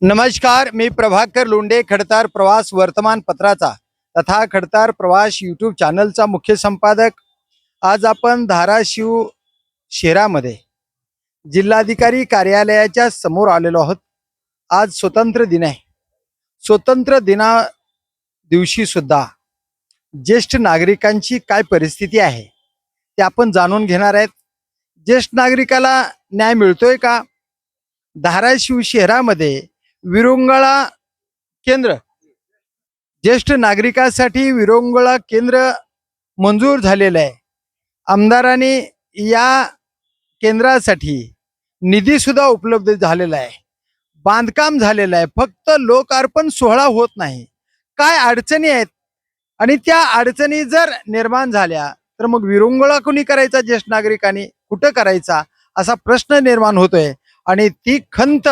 नमस्कार, मी प्रभाकर लोंढे, खडतार प्रवास वर्तमानपत्राचा तथा खडतार प्रवास यूट्यूब चॅनलचा मुख्य संपादक. आज आपण धाराशिव शहरामध्ये जिल्हाधिकारी कार्यालयाच्या समोर आलेलो आहोत. आज स्वतंत्र दिन आहे. स्वतंत्र दिना दिवशी सुद्धा ज्येष्ठ नागरिकांची काय परिस्थिती आहे ते आपण जाणून घेणार आहेत. ज्येष्ठ नागरिकाला न्याय मिळतोय का? धाराशिव शहरामध्ये विरंगुळा केंद्र, ज्येष्ठ नागरिकांसाठी विरंगुळा केंद्र मंजूर झालेलं आहे. आमदारांनी या केंद्रासाठी निधी सुद्धा उपलब्ध झालेला आहे. बांधकाम झालेलं आहे. फक्त लोकार्पण सोहळा होत नाही. काय अडचणी आहेत आणि त्या अडचणी जर निर्माण झाल्या तर मग विरंगुळा कोणी करायचा? ज्येष्ठ नागरिकांनी कुठं करायचा असा प्रश्न निर्माण होतोय. आणि ती खंत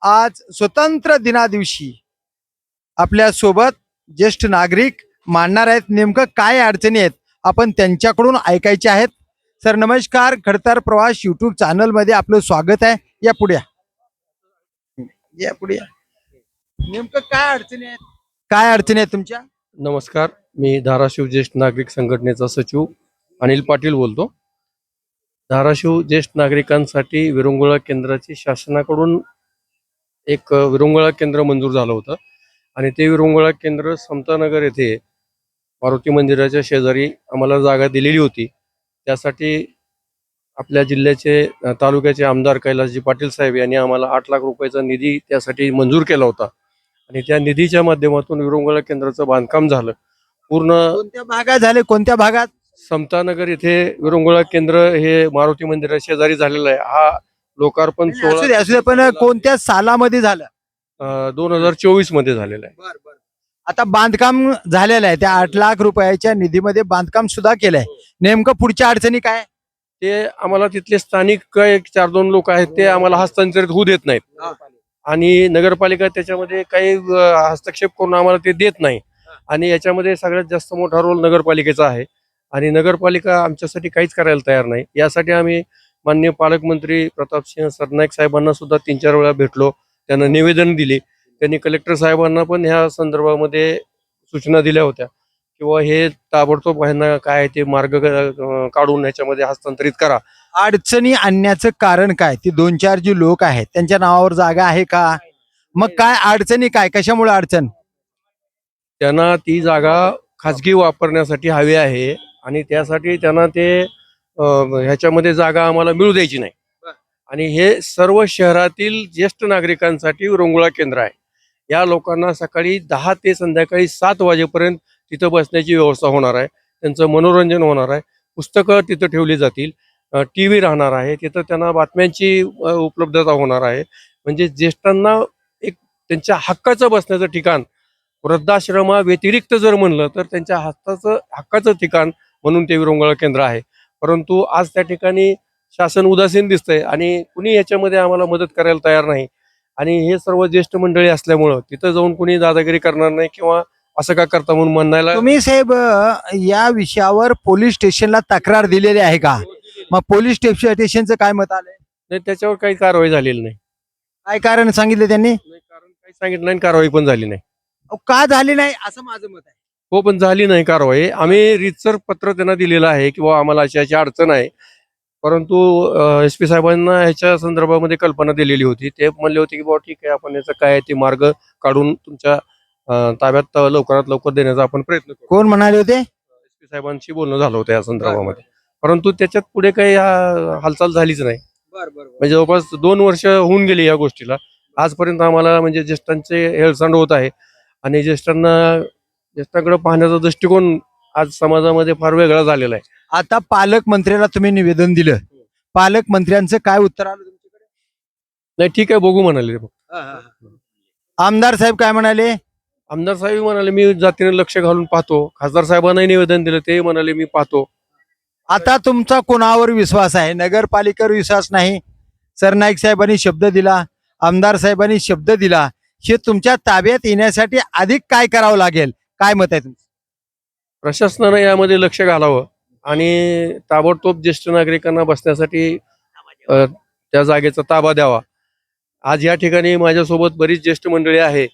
आज स्वतंत्र दिना दिवशी आपल्या सोबत ज्येष्ठ नागरिक मांडणार आहेत. नेमकं काय अडचणी आहेत आपण त्यांच्याकडून ऐकायचे आहेत. सर नमस्कार, खडतार प्रवास यूट्यूब चॅनल मध्ये आपलं स्वागत आहे. या पुढे या पुढे या. नेमकं काय अडचणी आहेत? काय अडचणी आहेत तुमच्या? नमस्कार, मी धाराशिव ज्येष्ठ नागरिक संघटनेचा सचिव अनिल पाटील बोलतो. धाराशिव ज्येष्ठ नागरिकांसाठी विरंगुळा केंद्राची शासनाकडून एक विरंगुळा केंद्र मंजूर झालं होतं आणि ते विरंगुळा केंद्र समतानगर येथे मारुती मंदिराच्या शेजारी आम्हाला जागा दिलेली होती. त्यासाठी आपल्या जिल्ह्याचे तालुक्याचे आमदार कैलासजी पाटील साहेब यांनी आम्हाला 8 लाख रुपयाचा निधी त्यासाठी मंजूर केला होता आणि त्या निधीच्या माध्यमातून विरंगुळा केंद्राचं बांधकाम झालं. पूर्ण कोणत्या भागात झाले? कोणत्या भागात? समतानगर इथे विरंगुळा केंद्र हे मारुती मंदिरा शेजारी झालेलं आहे. हा लोकार्पण असू दे, असू दे, पण कोणत्या सालामध्ये झालं? 2024 मध्ये झालेला आहे. आता बांधकाम झालेलं आहे. त्या 8 लाख रुपयाच्या निधीमध्ये बांधकाम सुद्धा केलंय. नेमकं पुढच्या अडचणी काय? ते आम्हाला तिथले स्थानिक एक 4-2 लोक आहेत ते आम्हाला हस्तांतरित होऊ देत नाहीत आणि नगरपालिका त्याच्यामध्ये काही हस्तक्षेप करून आम्हाला ते देत नाही. आणि याच्यामध्ये सगळ्यात जास्त मोठा रोल नगरपालिकेचा आहे आणि नगरपालिका आमच्यासाठी काहीच करायला तयार नाही. यासाठी आम्ही माननीय पालकमंत्री प्रतापसिंह सरनाईक साहेबांना सुद्धा 3-4 वेळा भेटलो. त्यांना निवेदन दिले. त्यांनी कलेक्टर साहेबांना पण ह्या संदर्भामध्ये सूचना दिल्या होत्या किंवा हे ताबडतोब ह्यांना काय ते मार्ग काढून ह्याच्यामध्ये हस्तांतरित करा. अडचणी आणण्याचं कारण काय? ती 2-4 जी लोक आहेत त्यांच्या नावावर जागा आहे का? मग काय अडचणी, काय कशामुळे अडचण? त्यांना ती जागा खाजगी वापरण्यासाठी हवी आहे आणि त्यासाठी त्यांना ते ह्याच्यामध्ये जागा आम्हाला मिळू द्यायची नाही. आणि हे सर्व शहरातील ज्येष्ठ नागरिकांसाठी विरंगुळा केंद्र आहे. या लोकांना सकाळी 10 ते संध्याकाळी 7 वाजेपर्यंत तिथं बसण्याची व्यवस्था होणार आहे. त्यांचं मनोरंजन होणार आहे. पुस्तकं तिथं ठेवली जातील. TV राहणार आहे. तिथं त्यांना बातम्यांची उपलब्धता होणार आहे. म्हणजे ज्येष्ठांना एक त्यांच्या हक्काचं बसण्याचं ठिकाण, वृद्धाश्रमा व्यतिरिक्त जर म्हणलं तर त्यांच्या हक्काचं ठिकाण म्हणून ते विरंगुळा केंद्र आहे. परंतु आज त्या ठिकाणी शासन उदासीन दिसतंय आणि कुणी याच्यामध्ये आम्हाला मदत करायला तयार नाही. आणि हे सर्व ज्येष्ठ मंडळी असल्यामुळं तिथं जाऊन कुणी दादागिरी करणार नाही किंवा असं का करता म्हणून म्हणायला. तुम्ही साहेब या विषयावर पोलीस स्टेशनला तक्रार दिलेली आहे का? मग पोलीस स्टेशनचं काय मत आलंय? नाही, त्याच्यावर काही कारवाई झालेली नाही. काय कारण सांगितलं त्यांनी? कारण काही सांगितलं नाही, कारवाई पण झाली नाही. अहो, का झाली नाही असं माझं मत आहे. हो, पण झाली नाही कारवाई. आम्ही रीतसर पत्र त्यांना दिलेलं आहे किंवा आम्हाला अशी अशी अडचण आहे. परंतु SP साहेबांना ह्याच्या संदर्भामध्ये कल्पना दिलेली होती. ते म्हणले होते की बाबा ठीक आहे, आपण याचा काय ते मार्ग काढून तुमच्या ताब्यात लवकरात लवकर देण्याचा आपण प्रयत्न करू. कोण म्हणाले होते? SP साहेबांशी बोलणं झालं होतं या संदर्भामध्ये. परंतु त्याच्यात पुढे काही हालचाल झालीच नाही. म्हणजे जवळपास 2 वर्ष होऊन गेली या गोष्टीला. आजपर्यंत आम्हाला म्हणजे ज्येष्ठांचे हेळसांड होत आहे आणि ज्येष्ठांकडे पाहण्याचा दृष्टिकोन आज समाजामध्ये फार वेगळा झालेला आहे. आता पालकमंत्र्याला तुम्ही निवेदन दिलं, पालकमंत्र्यांचं काय उत्तर आलं तुमच्याकडे? नाही, ठीक आहे, बघू म्हणाले. आमदार साहेब काय म्हणाले? आमदार साहेब म्हणाले मी जातीने लक्ष घालून पाहतो. खासदार साहेबांनाही निवेदन दिलं, ते म्हणाले मी पाहतो. आता तुमचा कोणावर विश्वास आहे? नगरपालिकेवर विश्वास नाही. सरनाईक साहेबांनी शब्द दिला, आमदार साहेबांनी शब्द दिला. हे तुमच्या ताब्यात येण्यासाठी अधिक काय करावं लागेल? काय मत आहे तुमचं? प्रशासनानं यामध्ये लक्ष घालावं आणि ताबडतोब ज्येष्ठ नागरिकांना बसण्यासाठी त्या जागेचा ताबा द्यावा आज या ठिकाणी माझ्यासोबत बरीच ज्येष्ठ मंडळी आहे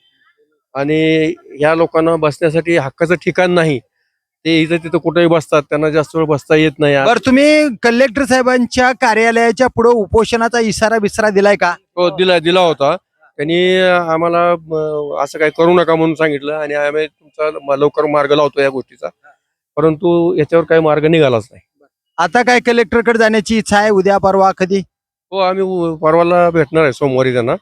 आणि या लोकांना बसण्यासाठी हक्काचं ठिकाण नाही. ते इथं तिथं कुठेही बसतात, त्यांना जास्त वेळ बसता येत नाही. बरं, तुम्ही कलेक्टर साहेबांच्या कार्यालयाच्या पुढे उपोषणाचा इशारा बिसारा दिलाय का? हो, दिला होता. त्यांनी आम्हाला असं काही करू नका म्हणून सांगितलं आणि आम्ही तुमचा लवकर मार्ग लावतो या गोष्टीचा, परंतु याच्यावर काही मार्ग निघालाच नाही. आता काय कलेक्टरकडे जाण्याची इच्छा आहे, उद्या परवा कधी? हो, आम्ही परवाला भेटणार आहे सोमवारी त्यांना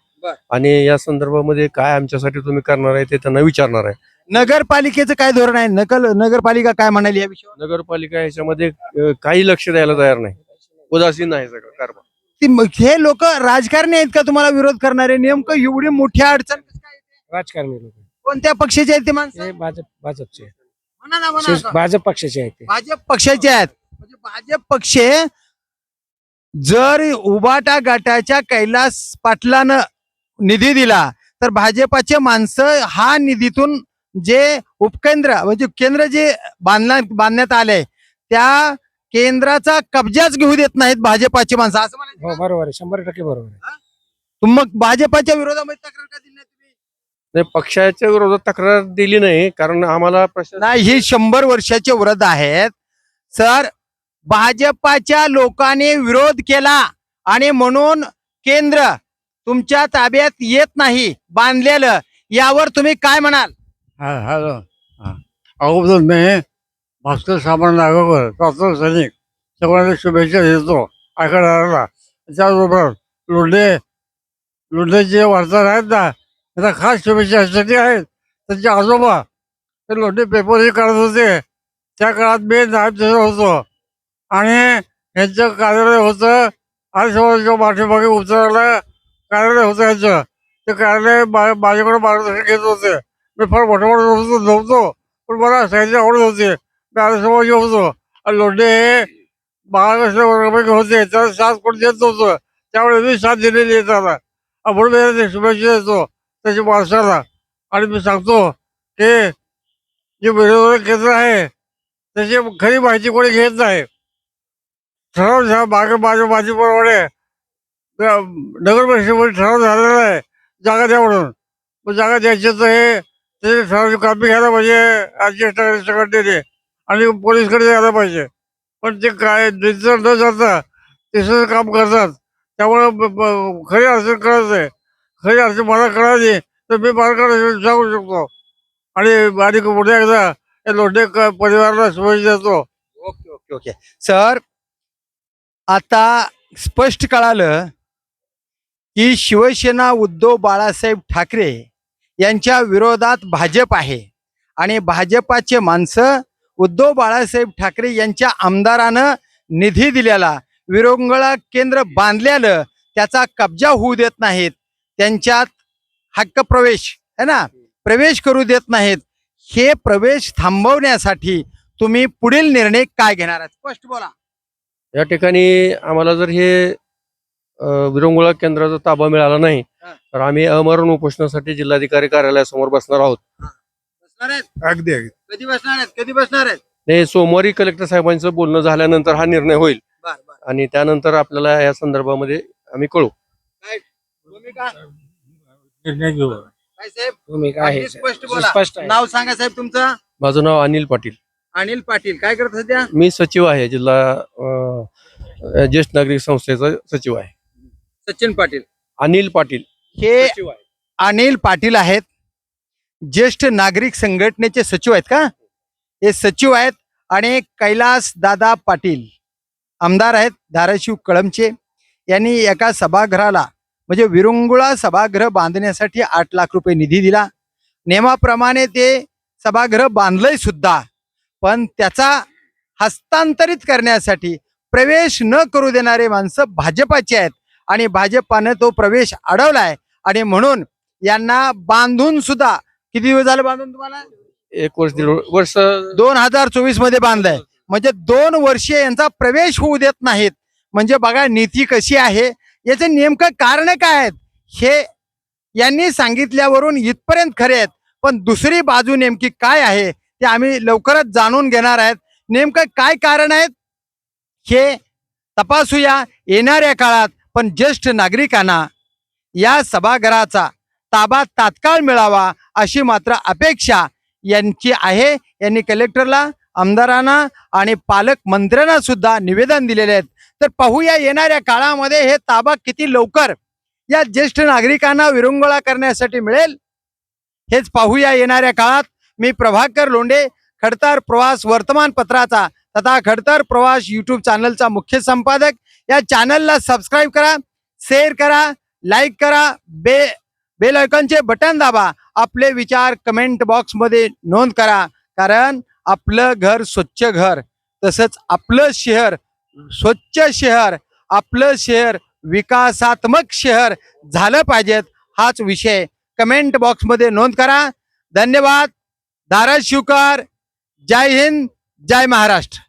आणि या संदर्भामध्ये काय आमच्यासाठी तुम्ही करणार आहे ते त्यांना विचारणार आहे. नगरपालिकेचं काय धोरण आहे? नगरपालिका काय म्हणाली या विषयावर? नगरपालिका याच्यामध्ये काही लक्ष द्यायला तयार नाही, उदासीन आहे सगळं कारभार. हे लोक राजकारणी आहेत का तुम्हाला विरोध करणारे? नेमकं एवढी मोठी अडचण कसं काय येते? राजकारणी लोक कोणत्या पक्षाचे आहेत ते माणसं? हे भाजपचे म्हणा ना, म्हणा आता. भाजप पक्षाचे आहेत ते. भाजप पक्षाचे आहेत. म्हणजे भाजप पक्ष जर उबाटा गटाच्या कैलास पाटलानं निधी दिला तर भाजपाचे माणसं हा निधीतून जे उपकेंद्र म्हणजे केंद्र जे बांधण्यात आले त्या केंद्राचा कब्जाच घेऊ देत नाहीत भाजपाची माणसं, असं म्हणायचं हो का? बरोबर आहे, 100% बरोबर आहे. मग भाजपाच्या विरोधामध्ये तक्रार का दिली नाही तुम्ही? नाही, पक्षाच्या विरोधात तक्रार दिली नाही, कारण आम्हाला नाही, ही 100 वर्षाचे व्रत आहेत सर. भाजपाच्या लोकांनी विरोध केला आणि म्हणून केंद्र तुमच्या ताब्यात येत नाही बांधलेलं, यावर तुम्ही काय म्हणाल? हॅलो. अगोदर मी भास्कर साबण नागोकर स्वातंत्र्य सैनिक सगळ्यांना शुभेच्छा देतो आकड्याला. त्याचबरोबर लोंढेचे वार्ताहर आहेत ना, त्यांना खास शुभेच्छा यासाठी आहेत. त्यांचे आजोबा ते लोंढे पेपरही काढत होते, त्या काळात मी नायब तहसीलदार होतो आणि यांचं कार्यालय होतं आणि समाजाच्या पाठीमागे उतरायला कार्यालय होतं यांचं. ते कार्यालय माझ्याकडे मार्गदर्शन घेत होते. मी फार मोठा नव्हतो, पण मला साहित्य आवडत होते. मी आर्यसमाजी होतो आणि लोंढे हे महाराष्ट्र वर्गापैकी होते, त्याला साथ कोण देत नव्हतं, त्यामुळे मी साथ दिलेली आहे त्याला. म्हणून मी ते शुभेच्छा देतो त्याच्या माणसाला. आणि मी सांगतो की जे विरोधक केंद्र आहे त्याची खरी माहिती कोणी घेत नाही. ठराव झाला मागे माझ्याप्रमाणे नगर परिषदेमध्ये ठराव झालेला आहे जागा द्या म्हणून. मग जागा द्यायची तर हे त्याची ठरावाची कापी घ्यायला पाहिजे ज्येष्ठ संघटनेने आणि पोलीसकडे द्यायला पाहिजे. पण ते काय डिजिटल न जाता तिसरं काम करतात, त्यामुळं खरी अडचण कळत नाही. खरी अडचण मला कळाली तर मी मार्गाने सांगू शकतो. आणि पुढे एकदा या लोंढे परिवाराला शुभेच्छा देतो. ओके ओके ओके सर, आता स्पष्ट कळालं की शिवसेना उद्धव बाळासाहेब ठाकरे यांच्या विरोधात भाजप आहे आणि भाजपाचे माणसं उद्धव बाळासाहेब ठाकरे यांच्या आमदारानं निधी दिलेला विरंगुळा केंद्र बांधलेलं त्याचा कब्जा होऊ देत नाहीत, त्यांच्यात हक्क प्रवेश है ना प्रवेश करू देत नाहीत. हे प्रवेश थांबवण्यासाठी तुम्ही पुढील निर्णय काय घेणार आहात? स्पष्ट बोला. या ठिकाणी आम्हाला जर हे विरंगुळा केंद्राचा ताबा मिळाला नाही तर आम्ही अमरण उपोषणासाठी जिल्हाधिकारी कार्यालयासमोर बसणार आहोत. बसणार आहेत? अगदी अगदी. कधी बसणार आहेत? कधी बसणार आहेत? नाही, सोमवारी कलेक्टर साहेबांचं बोलणं झाल्यानंतर हा निर्णय होईल बर बर. आणि त्यानंतर आपल्याला या संदर्भामध्ये आम्ही कळू. काय भूमिका? निर्णय घेऊ. काय साहेब? भूमिका आहे अगदी स्पष्ट बोला. स्पष्ट आहे. नाव सांगा साहेब तुमचं. माझं नाव अनिल पाटील. अनिल पाटील. काय करत सध्या? मी सचिव आहे, जिल्हा ज्येष्ठ नागरिक संस्थेचा सचिव आहे. सचिन पाटील. अनिल पाटील हे सचिव आहे. अनिल पाटील आहेत, ज्येष्ठ नागरिक संघटनेचे सचिव आहेत का? हे सचिव आहेत. आणि कैलास दादा पाटील आमदार आहेत धाराशिव कळमचे. यांनी एका सभागृहाला म्हणजे विरंगुळा सभागृह बांधण्यासाठी 8 लाख रुपये निधी दिला. नियमाप्रमाणे ते सभागृह बांधलंय सुद्धा, पण त्याचा हस्तांतरित करण्यासाठी प्रवेश न करू देणारे माणसं भाजपाचे आहेत आणि भाजपानं तो प्रवेश अडवलाय आणि म्हणून यांना बांधून सुद्धा किती दिवस झाले बांधून तुम्हाला? 1 वर्ष 1.5 वर्ष 2024 मध्ये बांधलाय. म्हणजे 2 वर्षे यांचा प्रवेश होऊ देत नाहीत. म्हणजे बघा नीती कशी आहे. याचे नेमकं कारण काय आहेत हे यांनी सांगितल्यावरून इथपर्यंत खरे आहेत, पण दुसरी बाजू नेमकी काय आहे ते आम्ही लवकरच जाणून घेणार आहेत. नेमकं काय कारण आहेत हे तपासूया येणाऱ्या काळात. पण ज्येष्ठ नागरिकांना या सभागृहाचा ताबा तात्काळ मिळावा अशी मात्र अपेक्षा यांची आहे. यांनी कलेक्टरला, आमदारांना आणि पालकमंत्र्यांना सुद्धा निवेदन दिलेले आहेत. तर पाहूया येणाऱ्या काळामध्ये हे ताबा किती लवकर या ज्येष्ठ नागरिकांना विरंगुळा करण्यासाठी मिळेल हेच पाहूया येणाऱ्या काळात. मी प्रभाकर लोंढे, खडतर प्रवास वर्तमानपत्राचा तथा खडतर प्रवास यूट्यूब चॅनलचा मुख्य संपादक. या चॅनलला सबस्क्राईब करा, शेअर करा, लाईक करा, बेल आयकॉनचे बटन दाबा, आपले विचार कमेंट बॉक्समध्ये नोंद करा. कारण आपलं घर स्वच्छ घर, तसंच आपलं शहर स्वच्छ शहर, आपलं शहर विकासात्मक शहर झालं पाहिजेत हाच विषय कमेंट बॉक्समध्ये नोंद करा. धन्यवाद. धाराशिवकर, जय हिंद, जय महाराष्ट्र.